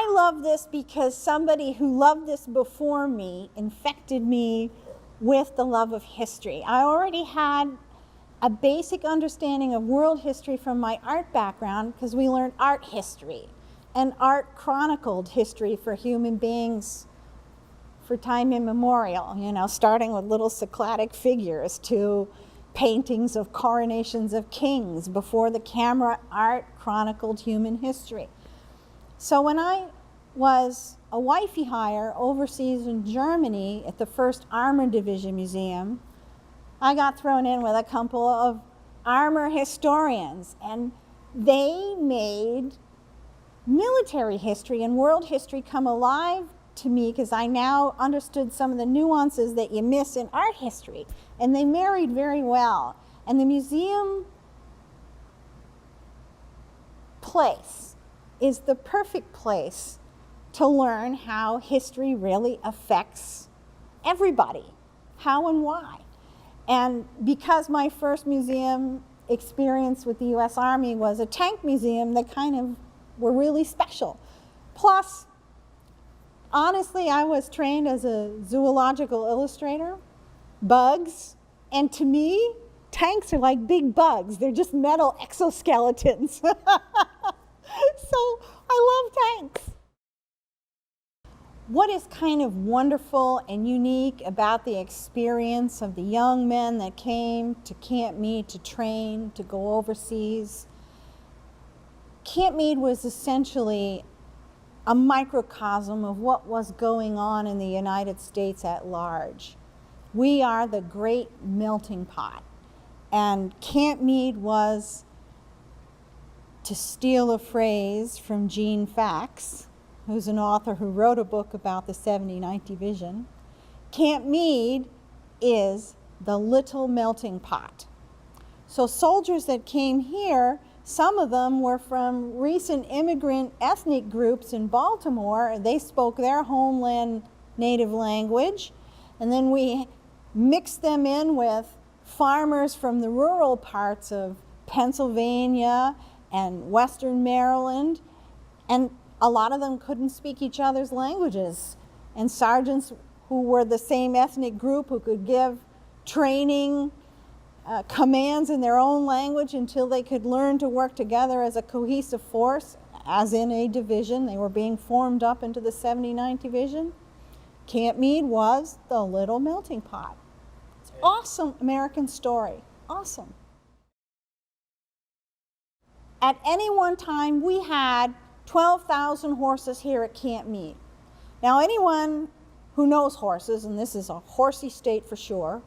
I love this because somebody who loved this before me infected me with the love of history. I already had a basic understanding of world history from my art background because we learned art history, and art chronicled history for human beings for time immemorial, you know, starting with little Cycladic figures to paintings of coronations of kings. Before the camera, art chronicled human history. So when I was a wifey hire overseas in Germany at the 1st Armor Division Museum, I got thrown in with a couple of armor historians, and they made military history and world history come alive to me because I now understood some of the nuances that you miss in art history, and they married very well. And the museum place is the perfect place to learn how history really affects everybody, how and why. And because my first museum experience with the US Army was a tank museum, they kind of were really special. Plus, honestly, I was trained as a zoological illustrator, bugs, and to me, tanks are like big bugs. They're just metal exoskeletons. So I love tanks. What is kind of wonderful and unique about the experience of the young men that came to Camp Meade to train, to go overseas? Camp Meade was essentially a microcosm of what was going on in the United States at large. We are the great melting pot. And Camp Meade was, to steal a phrase from Gene Fax, who's an author who wrote a book about the 79th Division, Camp Meade is the little melting pot. So soldiers that came here, some of them were from recent immigrant ethnic groups in Baltimore. They spoke their homeland native language, and then we mixed them in with farmers from the rural parts of Pennsylvania and Western Maryland, and a lot of them couldn't speak each other's languages. And sergeants who were the same ethnic group who could give training commands in their own language until they could learn to work together as a cohesive force, as in a division. They were being formed up into the 79th Division. Camp Meade was the little melting pot. It's an awesome American story. Awesome. At any one time, we had 12,000 horses here at Camp Meade. Now, anyone who knows horses, and this is a horsey state for sure,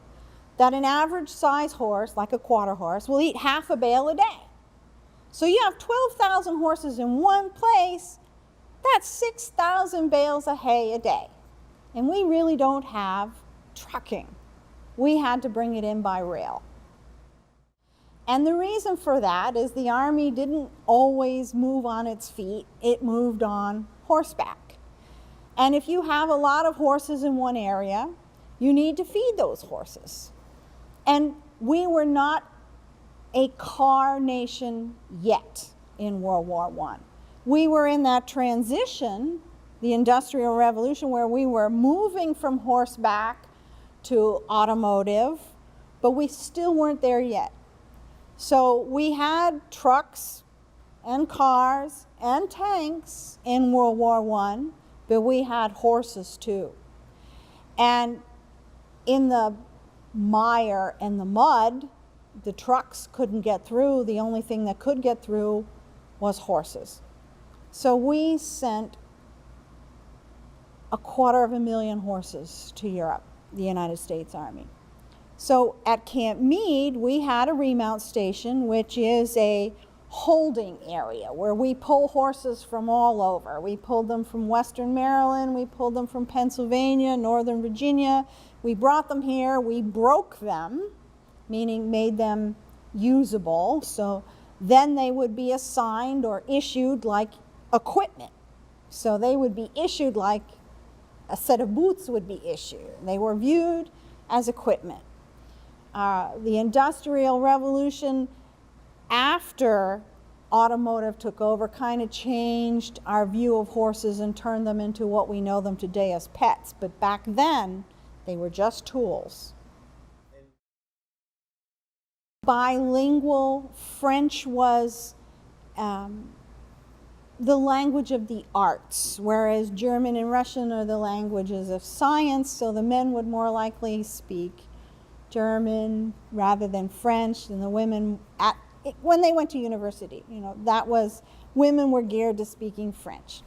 that an average size horse, like a quarter horse, will eat half a bale a day. So you have 12,000 horses in one place, that's 6,000 bales of hay a day. And we really don't have trucking. We had to bring it in by rail. And the reason for that is the Army didn't always move on its feet, it moved on horseback. And if you have a lot of horses in one area, you need to feed those horses. And we were not a car nation yet in World War I. We were in that transition, the Industrial Revolution, where we were moving from horseback to automotive, but we still weren't there yet. So we had trucks and cars and tanks in World War I, but we had horses too. And in the mire and the mud, the trucks couldn't get through. The only thing that could get through was horses. So we sent 250,000 horses to Europe, the United States Army. So at Camp Meade, we had a remount station, which is a holding area where we pull horses from all over. We pulled them from Western Maryland, we pulled them from Pennsylvania, Northern Virginia. We brought them here, we broke them, meaning made them usable. So then they would be assigned or issued like equipment. So they would be issued like a set of boots would be issued. They were viewed as equipment. The Industrial Revolution, after automotive took over, kind of changed our view of horses and turned them into what we know them today as pets. But back then, they were just tools. Bilingual, French was the language of the arts, whereas German and Russian are the languages of science, so the men would more likely speak German rather than French, and the women, when they went to university, you know, that was, women were geared to speaking French.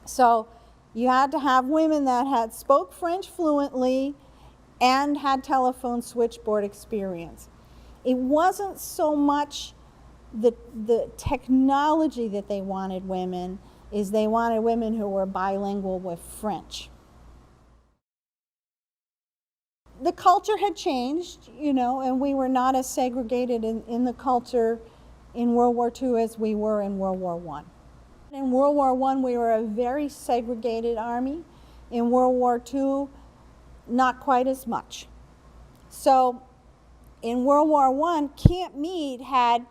So you had to have women that had spoke French fluently and had telephone switchboard experience. It wasn't so much the technology that they wanted women, is they wanted women who were bilingual with French. The culture had changed, you know, and we were not as segregated in the culture in World War II as we were in World War I. In World War I, we were a very segregated army. In World War II, not quite as much. So in World War I, Camp Meade had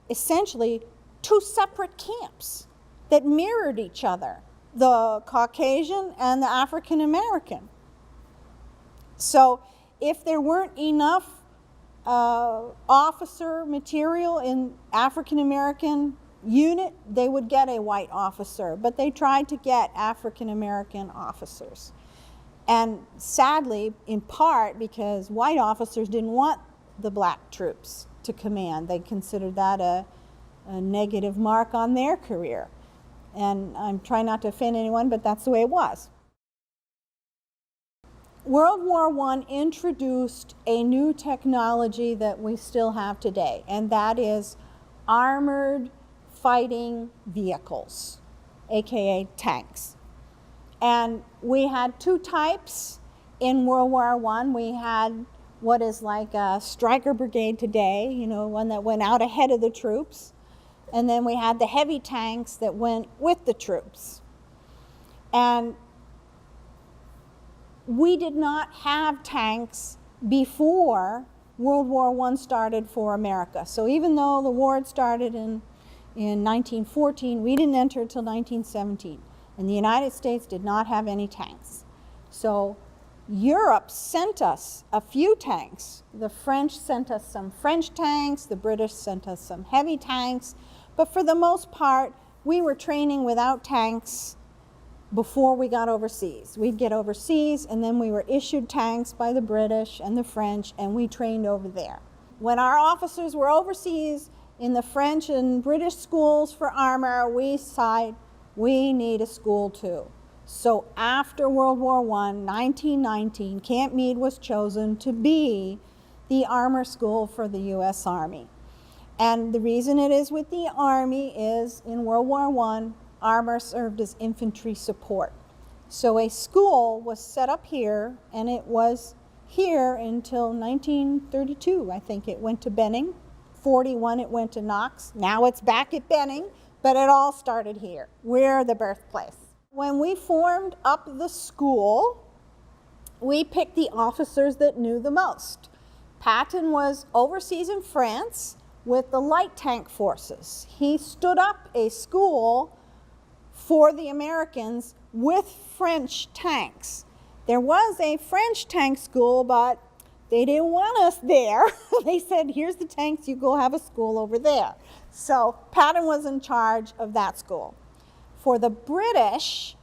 essentially two separate camps that mirrored each other, the Caucasian and the African American. So if there weren't enough officer material in African American unit, they would get a white officer, but they tried to get African American officers. And sadly, in part because white officers didn't want the black troops to command. They considered that a negative mark on their career. And I'm trying not to offend anyone, but that's the way it was. World War I introduced a new technology that we still have today, and that is armored fighting vehicles, aka tanks. And we had two types in World War I. We had what is like a Stryker brigade today, you know, one that went out ahead of the troops. And then we had the heavy tanks that went with the troops. And we did not have tanks before World War I started for America. So even though the war had started in 1914, we didn't enter until 1917. And the United States did not have any tanks. So Europe sent us a few tanks. The French sent us some French tanks, the British sent us some heavy tanks, but for the most part, we were training without tanks before we got overseas. We'd get overseas, and then we were issued tanks by the British and the French, and we trained over there. When our officers were overseas in the French and British schools for armor, we decided we need a school too. So after World War I, 1919, Camp Meade was chosen to be the armor school for the U.S. Army. And the reason it is with the Army is in World War I, armor served as infantry support. So a school was set up here, and it was here until 1932. I think it went to Benning. 41 it went to Knox. Now it's back at Benning, but it all started here. We're the birthplace. When we formed up the school, we picked the officers that knew the most. Patton was overseas in France with the light tank forces. He stood up a school for the Americans with French tanks. There was a French tank school, but they didn't want us there. They said, here's the tanks, you go have a school over there. So Patton was in charge of that school. For the British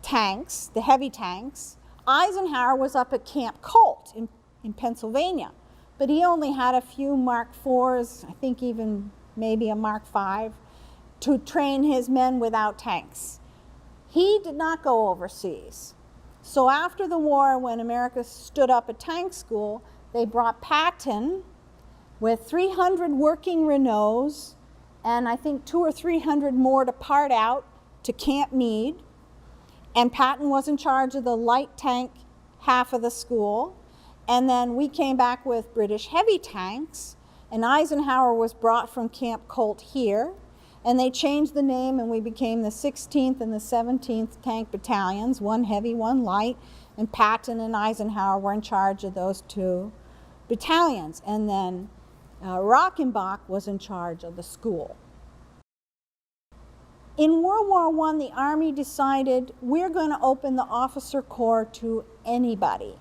tanks, the heavy tanks, Eisenhower was up at Camp Colt in Pennsylvania, but he only had a few Mark IVs, I think even maybe a Mark V, to train his men without tanks. He did not go overseas. So after the war, when America stood up a tank school, they brought Patton with 300 working Renaults and I think 200 or 300 more to part out to Camp Meade. And Patton was in charge of the light tank half of the school. And then we came back with British heavy tanks, and Eisenhower was brought from Camp Colt here, and they changed the name, and we became the 16th and the 17th Tank Battalions, one heavy, one light, and Patton and Eisenhower were in charge of those two battalions. And then Rockenbach was in charge of the school. In World War I, the Army decided we're going to open the officer corps to anybody.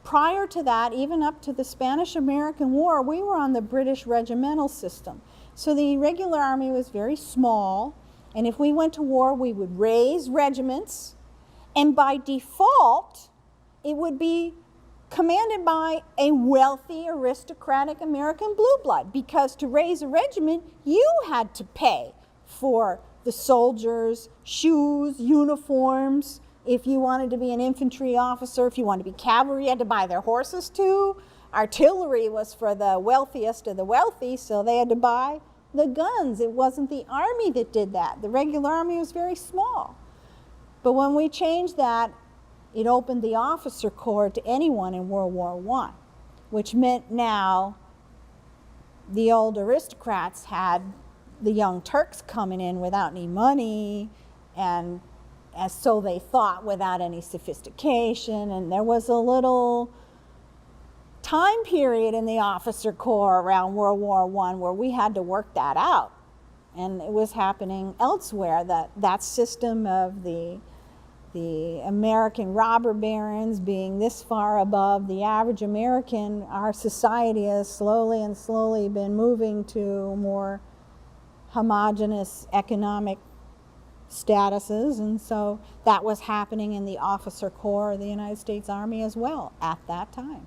Prior to that, even up to the Spanish-American War, we were on the British regimental system. So the regular army was very small, and if we went to war, we would raise regiments, and by default, it would be commanded by a wealthy, aristocratic American blue blood, because to raise a regiment, you had to pay for the soldiers, shoes, uniforms. If you wanted to be an infantry officer, if you wanted to be cavalry, you had to buy their horses too. Artillery was for the wealthiest of the wealthy, so they had to buy the guns. It wasn't the army that did that. The regular army was very small. But when we changed that, it opened the officer corps to anyone in World War I, which meant now the old aristocrats had the young Turks coming in without any money, and as so they thought, without any sophistication, and there was a little time period in the officer corps around World War I where we had to work that out, and it was happening elsewhere. That system of the American robber barons being this far above the average American, our society has slowly and slowly been moving to more homogeneous economic statuses, and so that was happening in the officer corps of the United States Army as well at that time.